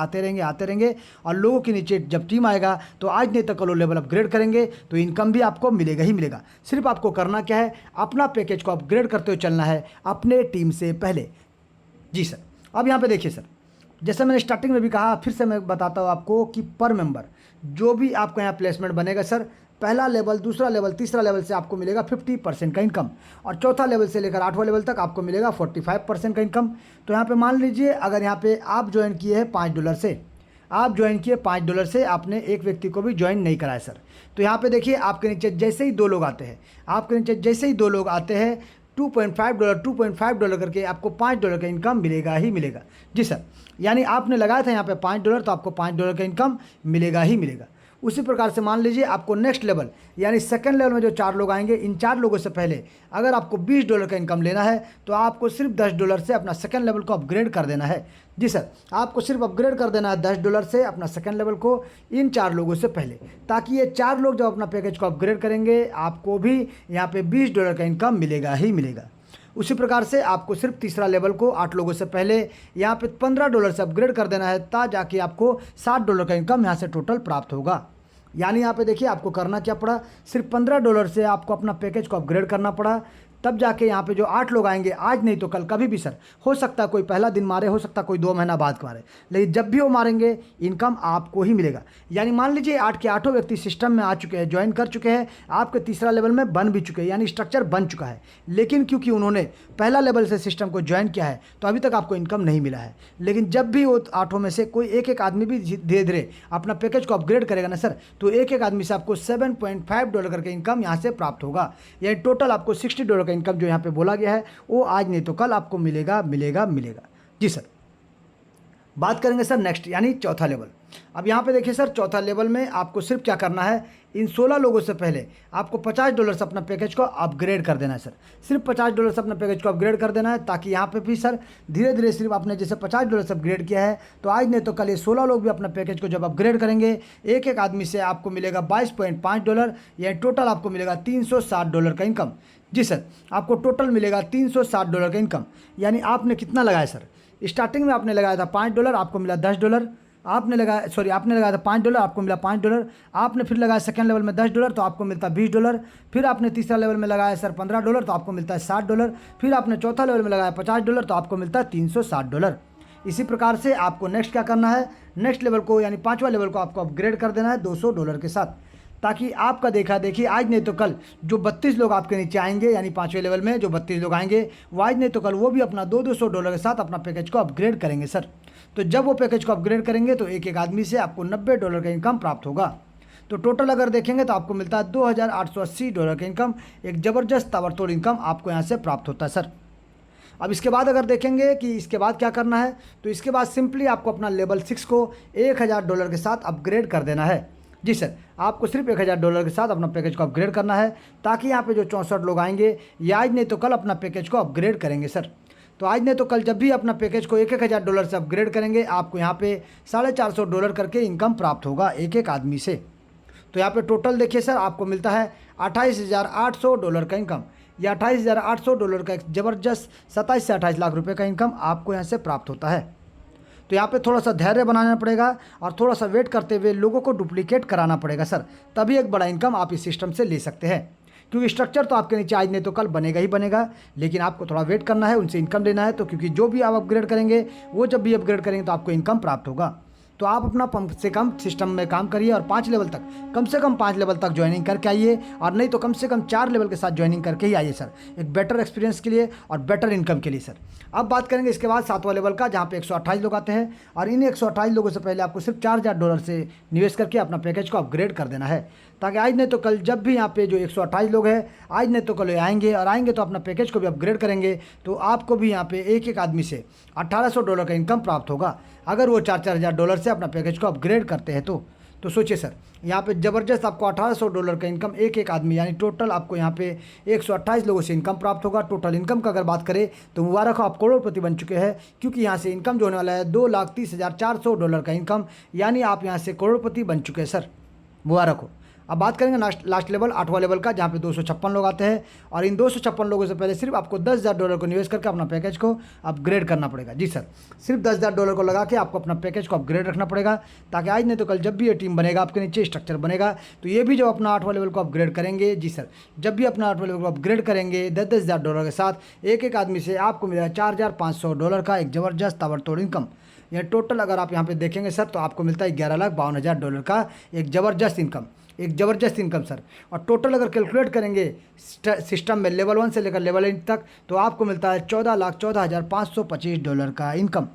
और लोगों के नीचे जब टीम आएगा, तो आज नहीं तो कल लेवल अपग्रेड करेंगे, तो इनकम भी आपको मिलेगा ही मिलेगा। सिर्फ आपको करना क्या है, अपना पैकेज को अपग्रेड करते हुए चलना है अपने टीम से पहले। जी सर। अब यहाँ पे देखिए सर, जैसे मैंने स्टार्टिंग में भी कहा, फिर से मैं बताता हूँ आपको कि पर मेंबर जो भी आपका यहाँ प्लेसमेंट बनेगा सर, पहला लेवल, दूसरा लेवल, तीसरा लेवल से आपको मिलेगा 50% का इनकम, और चौथा लेवल से लेकर 8वां लेवल तक आपको मिलेगा 45% का इनकम। तो यहाँ पे मान लीजिए अगर यहाँ पे आप ज्वाइन किए हैं $5 से, आप ज्वाइन किए $5 से, आपने एक व्यक्ति को भी ज्वाइन नहीं कराया सर, तो यहाँ पे देखिए आपके नीचे जैसे ही 2 लोग आते हैं, $2.5 करके आपको $5 का इनकम मिलेगा ही मिलेगा। जी सर। यानी आपने लगाया था यहाँ पे $5, तो आपको $5 का इनकम मिलेगा ही मिलेगा। उसी प्रकार से मान लीजिए आपको नेक्स्ट लेवल यानी सेकंड लेवल में जो 4 लोग आएंगे, इन 4 लोगों से पहले अगर आपको $20 का इनकम लेना है, तो आपको सिर्फ $10 से अपना सेकंड लेवल को अपग्रेड कर देना है। जी सर। आपको सिर्फ अपग्रेड कर देना है $10 से अपना सेकंड लेवल को इन 4 लोगों से पहले, ताकि ये 4 लोग जब अपना पैकेज को अपग्रेड करेंगे, आपको भी यहाँ पे $20 का इनकम मिलेगा ही मिलेगा। उसी प्रकार से आपको सिर्फ तीसरा लेवल को 8 लोगों से पहले यहाँ पे $15 से अपग्रेड कर देना है, ता जाके आपको $60 का इनकम यहाँ से टोटल प्राप्त होगा। यानी यहाँ पे देखिए आपको करना क्या पड़ा, सिर्फ $15 से आपको अपना पैकेज को अपग्रेड करना पड़ा, तब जाके यहाँ पे जो 8 लोग आएंगे, आज नहीं तो कल, कभी भी सर, हो सकता है कोई पहला दिन मारे, हो सकता है कोई 2 महीना बाद मारे, लेकिन जब भी वो मारेंगे इनकम आपको ही मिलेगा। यानी मान लीजिए 8 के 8 व्यक्ति सिस्टम में आ चुके हैं, ज्वाइन कर चुके हैं, आपके तीसरा लेवल में बन भी चुके हैं, यानी स्ट्रक्चर बन चुका है, लेकिन क्योंकि उन्होंने पहला लेवल से सिस्टम को ज्वाइन किया है, तो अभी तक आपको इनकम नहीं मिला है। लेकिन जब भी वो 8 में से कोई एक आदमी भी धीरे धीरे अपना पैकेज को अपग्रेड करेगा ना सर, तो एक आदमी से आपको $7.5 करके इनकम यहाँ से प्राप्त होगा। यानी टोटल आपको $60 का इनकम जो यहाँ पे बोला गया है, वो आज नहीं तो कल आपको मिलेगा। जी सर। बात करेंगे सर नेक्स्ट, यानी चौथा लेवल। अब यहाँ पे देखिए सर, चौथा लेवल में आपको सिर्फ क्या करना है, इन 16 लोगों से पहले आपको $50 से अपना पैकेज को अपग्रेड कर देना है सर। सिर्फ $50 से अपना पैकेज को अपग्रेड कर देना है, ताकि यहाँ पे भी सर धीरे धीरे सिर्फ आपने जैसे $50 से अपग्रेड किया है, तो आज नहीं तो कल ये 16 लोग भी अपना पैकेज को जब अपग्रेड करेंगे, एक आदमी से आपको मिलेगा $22.5, यानी टोटल आपको मिलेगा $360 का इनकम। जी सर। आपको टोटल मिलेगा $360 का इनकम। यानी आपने कितना लगाया सर, स्टार्टिंग में आपने लगाया था $5, आपको मिला $10। आपने लगाया था $5, आपको मिला $5। आपने फिर लगाया सेकंड लेवल में $10 तो आपको मिलता है $20। फिर आपने तीसरा लेवल में लगाया सर $15 तो आपको मिलता है $60। फिर आपने चौथा लेवल में लगाया $50 तो आपको मिलता है $360। इसी प्रकार से आपको नेक्स्ट क्या करना है, नेक्स्ट लेवल को यानी पाँचवा लेवल को आपको अपग्रेड कर देना है $200 के साथ, ताकि आपका देखा देखिए आज नहीं तो कल जो 32 लोग आपके नीचे आएंगे, यानी पाँचवें लेवल में जो 32 लोग आएंगे वो आज नहीं तो कल वो भी अपना $200 के साथ अपना पैकेज को अपग्रेड करेंगे सर। तो जब वो पैकेज को अपग्रेड करेंगे तो एक एक आदमी से आपको $90 का इनकम प्राप्त होगा। तो टोटल अगर देखेंगे तो आपको मिलता है $2880 का इनकम। एक ज़बरदस्त ताबड़तोड़ इनकम आपको यहाँ से प्राप्त होता है सर। अब इसके बाद अगर देखेंगे कि इसके बाद क्या करना है, तो इसके बाद सिंपली आपको अपना लेवल 6 को $1000 के साथ अपग्रेड कर देना है। जी सर, आपको सिर्फ $1000 के साथ अपना पैकेज को अपग्रेड करना है, ताकि यहाँ पे जो 64 लोग आएंगे ये आज नहीं तो कल अपना पैकेज को अपग्रेड करेंगे सर। तो आज नहीं तो कल जब भी अपना पैकेज को $1000 से अपग्रेड करेंगे आपको यहाँ पे $450 करके इनकम प्राप्त होगा एक एक आदमी से। तो यहाँ पे टोटल देखिए सर आपको मिलता है $28,800 का इनकम। या $28,800 का एक ज़बरदस्त 27 से 28 लाख रुपए का इनकम आपको यहाँ से प्राप्त होता है। तो यहाँ पे थोड़ा सा धैर्य बनाना पड़ेगा और थोड़ा सा वेट करते हुए लोगों को डुप्लीकेट कराना पड़ेगा सर, तभी एक बड़ा इनकम आप इस सिस्टम से ले सकते हैं। क्योंकि स्ट्रक्चर तो आपके नीचे आज नहीं तो कल बनेगा ही बनेगा, लेकिन आपको थोड़ा वेट करना है, उनसे इनकम लेना है। तो क्योंकि जो भी आप अपग्रेड करेंगे वो जब भी अपग्रेड करेंगे तो आपको इनकम प्राप्त होगा। तो आप अपना कम से कम सिस्टम में काम करिए और 5 लेवल तक, कम से कम 5 लेवल तक ज्वाइनिंग करके आइए, और नहीं तो कम से कम 4 लेवल के साथ ज्वाइनिंग करके ही आइए सर, एक बेटर एक्सपीरियंस के लिए और बेटर इनकम के लिए सर। अब बात करेंगे इसके बाद 7वां लेवल का, जहाँ पे 128 लोग आते हैं, और इन 128 लोगों से पहले आपको सिर्फ $4000 से निवेश करके अपना पैकेज को अपग्रेड कर देना है, ताकि आज नहीं तो कल जब भी यहाँ पे जो 128 लोग हैं आज नहीं तो कल आएंगे और आएंगे तो अपना पैकेज को भी अपग्रेड करेंगे, तो आपको भी यहाँ पे एक एक आदमी से $1800 का इनकम प्राप्त होगा, अगर वो $4000 से अपना पैकेज को अपग्रेड करते हैं तो सोचिए सर, यहाँ पे ज़बरदस्त आपको $1800 का इनकम एक एक आदमी, यानी टोटल आपको यहाँ पे 128 लोगों से इनकम प्राप्त होगा। टोटल इनकम का अगर बात करें तो मुबारक हो, आप करोड़पति बन चुके हैं, क्योंकि यहाँ से इनकम जो होने वाला है $2,30,400 का इनकम, यानी आप यहाँ से करोड़पति बन चुके हैं सर, मुबारक हो। अब बात करेंगे लास्ट लेवल 8वां लेवल का, जहाँ पे 256 लोग आते हैं, और इन 256 लोगों से पहले सिर्फ आपको $10,000 को निवेश करके अपना पैकेज को अपग्रेड करना पड़ेगा। जी सर, सिर्फ $10,000 को लगा के आपको अपना पैकेज को अपग्रेड रखना पड़ेगा, ताकि आज नहीं तो कल जब भी ये टीम बनेगा, आपके नीचे स्ट्रक्चर बनेगा, तो ये भी जब अपना 8वां लेवल को अपग्रेड करेंगे, जी सर, जब भी अपना 8वां लेवल को अपग्रेड करेंगे $10,000 के साथ एक एक आदमी से आपको मिलेगा $4,500 का एक ज़बरदस्त ताबड़तोड़ इनकम। यह टोटल अगर आप यहाँ पे देखेंगे सर तो आपको मिलता है $11,52,000 का एक ज़बरदस्त इनकम, एक ज़बरदस्त इनकम सर। और टोटल अगर कैलकुलेट करेंगे सिस्टम में लेवल 1 से लेकर लेवल 8 तक, तो आपको मिलता है $14,14,525 का इनकम,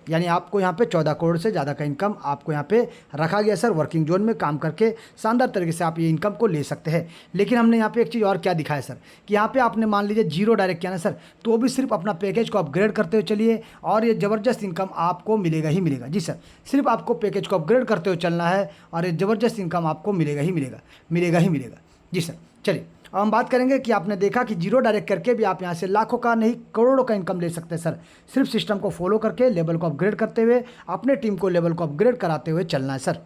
यानी आपको यहाँ पे 14 करोड़ से ज़्यादा का इनकम आपको यहाँ पे रखा गया सर। वर्किंग जोन में काम करके शानदार तरीके से आप ये इनकम को ले सकते हैं। लेकिन हमने यहाँ पे एक चीज़ और क्या दिखाया सर, कि यहाँ पे आपने मान लीजिए 0 डायरेक्ट किया ना सर, तो वो भी सिर्फ अपना पैकेज को अपग्रेड करते हुए चलिए, और ये ज़बरदस्त इनकम आपको मिलेगा ही मिलेगा। जी सर, सिर्फ आपको पैकेज को अपग्रेड करते हुए चलना है, और ये ज़बरदस्त इनकम आपको मिलेगा ही मिलेगा, मिलेगा ही मिलेगा। जी सर, चलिए अब हम बात करेंगे कि आपने देखा कि 0 डायरेक्ट करके भी आप यहाँ से लाखों का नहीं करोड़ों का इनकम ले सकते हैं सर, सिर्फ सिस्टम को फॉलो करके लेवल को अपग्रेड करते हुए अपने टीम को लेवल को अपग्रेड कराते हुए चलना है सर।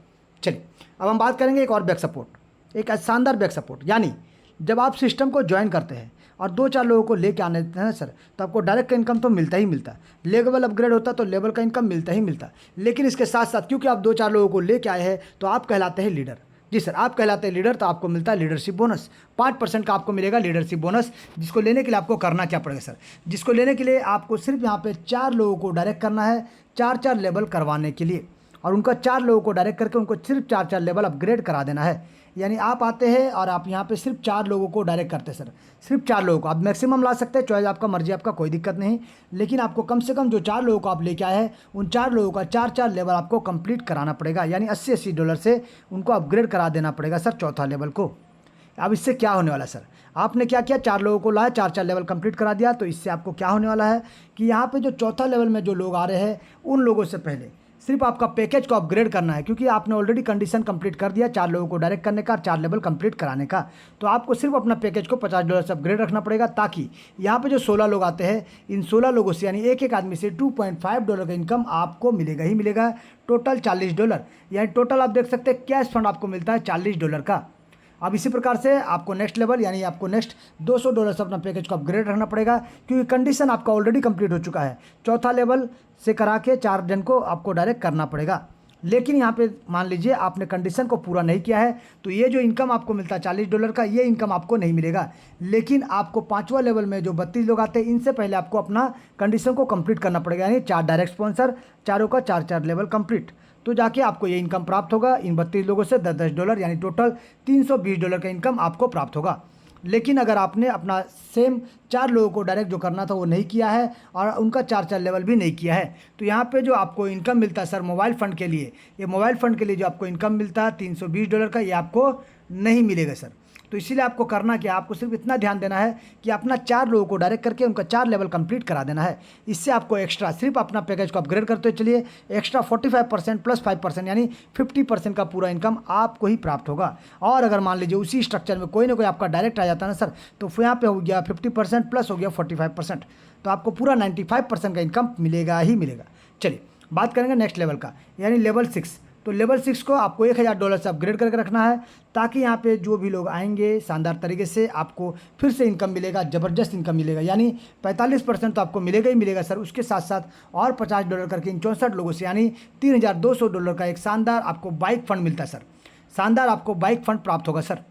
चलिए अब हम बात करेंगे एक और बैक सपोर्ट, एक शानदार बैक सपोर्ट, यानी जब आप सिस्टम को ज्वाइन करते हैं और 2-4 लोगों को लेके आने देते हैं सर, तो आपको डायरेक्ट का इनकम तो मिलता ही मिलता है, लेवल अपग्रेड होता तो लेवल का इनकम मिलता ही मिलता। लेकिन इसके साथ साथ क्योंकि आप 2-4 लोगों को लेके आए हैं तो आप कहलाते हैं लीडर। जी सर, आप कहलाते हैं लीडर, तो आपको मिलता है लीडरशिप बोनस, 5% का आपको मिलेगा लीडरशिप बोनस, जिसको लेने के लिए आपको करना क्या पड़ेगा सर, जिसको लेने के लिए आपको सिर्फ यहाँ पे 4 लोगों को डायरेक्ट करना है, 4-4 लेवल करवाने के लिए, और उनका 4 लोगों को डायरेक्ट करके उनको सिर्फ 4-4 लेवल अपग्रेड करा देना है। यानी आप आते हैं और आप यहाँ पे सिर्फ 4 लोगों को डायरेक्ट करते हैं सर, सिर्फ 4 लोगों को। आप मैक्सिमम ला सकते हैं, चॉइस आपका, मर्जी आपका, कोई दिक्कत नहीं, लेकिन आपको कम से कम जो 4 लोगों को आप लेके आए हैं उन 4 लोगों का 4-4 लेवल आपको कंप्लीट कराना पड़ेगा, यानी $80-80 से उनको अपग्रेड करा देना पड़ेगा सर चौथा लेवल को। अब इससे क्या होने वाला सर, आपने क्या किया, 4 लोगों को लाया, 4-4 लेवल कंप्लीट करा दिया, तो इससे आपको क्या होने वाला है कि यहाँ पे जो चौथा लेवल में जो लोग आ रहे हैं उन लोगों से पहले सिर्फ आपका पैकेज को अपग्रेड करना है, क्योंकि आपने ऑलरेडी कंडीशन कंप्लीट कर दिया 4 लोगों को डायरेक्ट करने का, 4 लेवल कंप्लीट कराने का, तो आपको सिर्फ अपना पैकेज को $50 से अपग्रेड रखना पड़ेगा, ताकि यहाँ पे जो 16 लोग आते हैं इन 16 लोगों से यानी एक एक आदमी से $2.5 का इनकम आपको मिलेगा ही मिलेगा, टोटल $40, यानी टोटल आप देख सकते हैं कैश फंड आपको मिलता है $40 का। अब इसी प्रकार से आपको नेक्स्ट लेवल यानी आपको नेक्स्ट $200 से अपना पैकेज को अपग्रेड रखना पड़ेगा, क्योंकि कंडीशन आपका ऑलरेडी कंप्लीट हो चुका है। चौथा लेवल से करा के 4 जन को आपको डायरेक्ट करना पड़ेगा। लेकिन यहाँ पे मान लीजिए आपने कंडीशन को पूरा नहीं किया है, तो ये जो इनकम आपको मिलता है $40 का, ये इनकम आपको नहीं मिलेगा। लेकिन आपको 5वां लेवल में जो 32 लोग आते हैं, इनसे पहले आपको अपना कंडीशन को कंप्लीट करना पड़ेगा, यानी 4 डायरेक्ट स्पॉन्सर, चारों का 4-4 लेवल कंप्लीट, तो जाके आपको ये इनकम प्राप्त होगा। इन 32 लोगों से $10-10 यानी टोटल $320 का इनकम आपको प्राप्त होगा। लेकिन अगर आपने अपना सेम 4 लोगों को डायरेक्ट जो करना था वो नहीं किया है और उनका 4-4 लेवल भी नहीं किया है, तो यहाँ पे जो आपको इनकम मिलता है सर मोबाइल फ़ंड के लिए, ये मोबाइल फ़ंड के लिए जो आपको इनकम मिलता है $320 का, ये आपको नहीं मिलेगा सर। तो इसीलिए आपको करना क्या, आपको सिर्फ इतना ध्यान देना है कि अपना 4 लोगों को डायरेक्ट करके उनका 4 लेवल कंप्लीट करा देना है। इससे आपको एक्स्ट्रा सिर्फ अपना पैकेज को अपग्रेड करते चलिए, एक्स्ट्रा 45% प्लस 5% यानी 50% का पूरा इनकम आपको ही प्राप्त होगा। और अगर मान लीजिए उसी स्ट्रक्चर में कोई ना कोई आपका डायरेक्ट आ जाता है ना सर, तो यहाँ पे हो गया 50% प्लस हो गया 45%, तो आपको पूरा 95% का इनकम मिलेगा ही मिलेगा। चलिए बात करेंगे नेक्स्ट लेवल का, यानी लेवल 6। तो लेवल 6 को आपको $1000 से अपग्रेड करके रखना है, ताकि यहाँ पे जो भी लोग आएंगे शानदार तरीके से आपको फिर से इनकम मिलेगा, ज़बरदस्त इनकम मिलेगा, यानी 45% तो आपको मिलेगा ही मिलेगा सर। उसके साथ साथ और $50 करके इन 64 लोगों से यानी $3200 का एक शानदार आपको बाइक फंड मिलता है सर। शानदार आपको बाइक फंड प्राप्त होगा सर।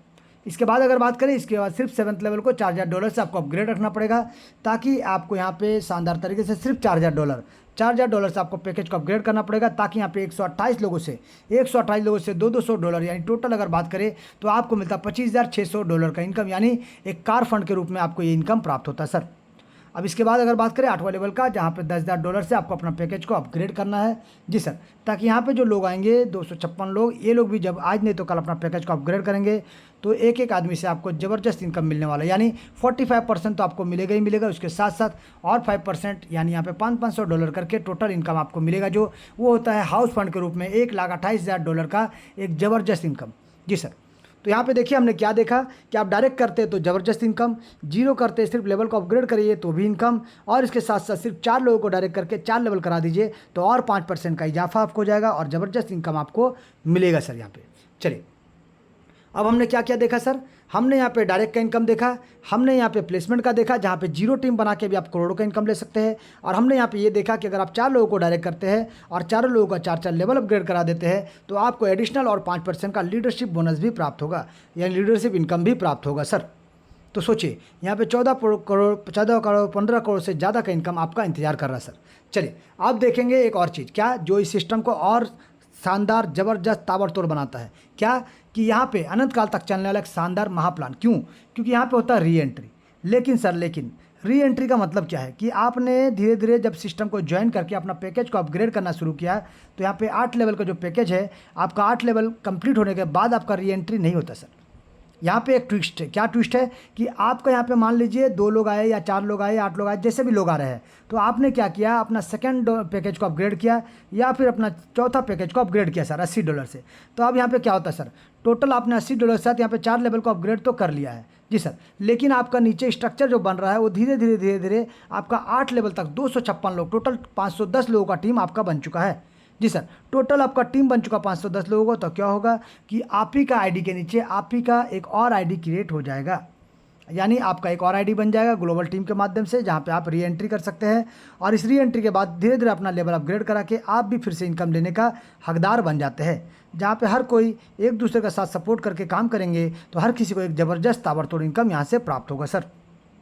इसके बाद अगर बात करें, इसके बाद सिर्फ 7th लेवल को $4000 से आपको अपग्रेड रखना पड़ेगा, ताकि आपको यहाँ पे शानदार तरीके से सिर्फ $4000 से आपको पैकेज को अपग्रेड करना पड़ेगा, ताकि यहाँ पे 128 लोगों से $200 यानी टोटल अगर बात करें तो आपको मिलता $25600 का इनकम, यानी एक कार फंड के रूप में आपको ये इनकम प्राप्त होता है सर। अब इसके बाद अगर बात करें 8वां लेवल का, जहाँ पे $10,000 से आपको अपना पैकेज को अपग्रेड करना है जी सर, ताकि यहाँ पे जो लोग आएंगे 256 लोग, ये लोग भी जब आज नहीं तो कल अपना पैकेज को अपग्रेड करेंगे, तो एक एक आदमी से आपको ज़बरदस्त इनकम मिलने वाला है, यानी 45% तो आपको मिलेगा ही मिलेगा। उसके साथ साथ और 5% यानी यहाँ पे $500 करके टोटल इनकम आपको मिलेगा, जो वो होता है हाउस फंड के रूप में $1,28,000 का एक ज़बरदस्त इनकम जी सर। तो यहाँ पे देखिए हमने क्या देखा कि आप डायरेक्ट करते तो ज़बरदस्त इनकम, जीरो करते सिर्फ लेवल को अपग्रेड करिए तो भी इनकम, और इसके साथ साथ सिर्फ 4 लोगों को डायरेक्ट करके 4 लेवल करा दीजिए तो और 5% का इजाफा आपको हो जाएगा और ज़बरदस्त इनकम आपको मिलेगा सर यहाँ पे। चलिए अब हमने क्या क्या देखा सर, हमने यहाँ पे डायरेक्ट का इनकम देखा, हमने यहाँ पे प्लेसमेंट का देखा जहाँ पे 0 टीम बना के भी आप करोड़ों का इनकम ले सकते हैं, और हमने यहाँ पे ये देखा कि अगर आप 4 लोगों को डायरेक्ट करते हैं और 4 लोगों का 4-4 लेवल अपग्रेड करा देते हैं तो आपको एडिशनल और 5% का लीडरशिप बोनस भी प्राप्त होगा, यानी लीडरशिप इनकम भी प्राप्त होगा सर। तो सोचिए यहाँ पे 14 करोड़ 15 करोड़ से ज़्यादा का इनकम आपका इंतजार कर रहा है सर। चलिए अब देखेंगे एक और चीज़, क्या जो इस सिस्टम को और शानदार ज़बरदस्त ताबड़तोड़ बनाता है, क्या कि यहाँ पे अनंत काल तक चलने वाला एक शानदार महाप्लान। क्यों? क्योंकि यहाँ पे होता है री एंट्री। लेकिन री एंट्री का मतलब क्या है कि आपने धीरे धीरे जब सिस्टम को ज्वाइन करके अपना पैकेज को अपग्रेड करना शुरू किया, तो यहाँ पे 8 लेवल का जो पैकेज है आपका 8 लेवल कंप्लीट होने के बाद आपका री एंट्री नहीं होता सर। यहाँ पे एक ट्विस्ट है। क्या ट्विस्ट है कि आपका यहाँ पे मान लीजिए 2 लोग आए या 4 लोग आए, 8 लोग आए, जैसे भी लोग आ रहे हैं, तो आपने क्या किया, अपना सेकंड पैकेज को अपग्रेड किया या फिर अपना चौथा पैकेज को अपग्रेड किया सर $80 से। तो अब यहाँ पे क्या होता है सर, टोटल आपने $80 के साथ यहाँ पे 4 लेवल को अपग्रेड तो कर लिया है जी सर, लेकिन आपका नीचे स्ट्रक्चर जो बन रहा है वो धीरे धीरे आपका 8 लेवल तक 256 लोग, टोटल 510 लोगों का टीम आपका बन चुका है जी सर। टोटल आपका टीम बन चुका 510 लोगों का। तो क्या होगा कि आप ही का आईडी के नीचे आप ही का एक और आईडी क्रिएट हो जाएगा, यानी आपका एक और आईडी बन जाएगा ग्लोबल टीम के माध्यम से, जहां पे आप री एंट्री कर सकते हैं, और इस री एंट्री के बाद धीरे धीरे अपना लेवल अपग्रेड करा के आप भी फिर से इनकम लेने का हकदार बन जाते हैं, जहाँ पे हर कोई एक दूसरे का साथ सपोर्ट करके काम करेंगे तो हर किसी को एक ज़बरदस्त ताबड़तोड़ इनकम यहाँ से प्राप्त होगा सर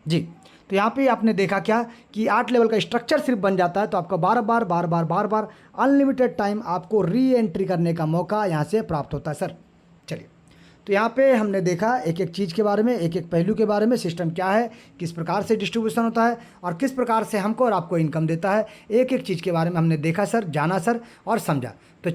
जी। तो यहाँ पे आपने देखा क्या कि 8 लेवल का स्ट्रक्चर सिर्फ बन जाता है तो आपका बार बार अनलिमिटेड टाइम आपको री एंट्री करने का मौका यहाँ से प्राप्त होता है सर। चलिए तो यहाँ पे हमने देखा एक एक चीज़ के बारे में, एक एक पहलू के बारे में, सिस्टम क्या है, किस प्रकार से डिस्ट्रीब्यूशन होता है और किस प्रकार से हमको और आपको इनकम देता है, एक एक चीज़ के बारे में हमने देखा सर, जाना सर और समझा। तो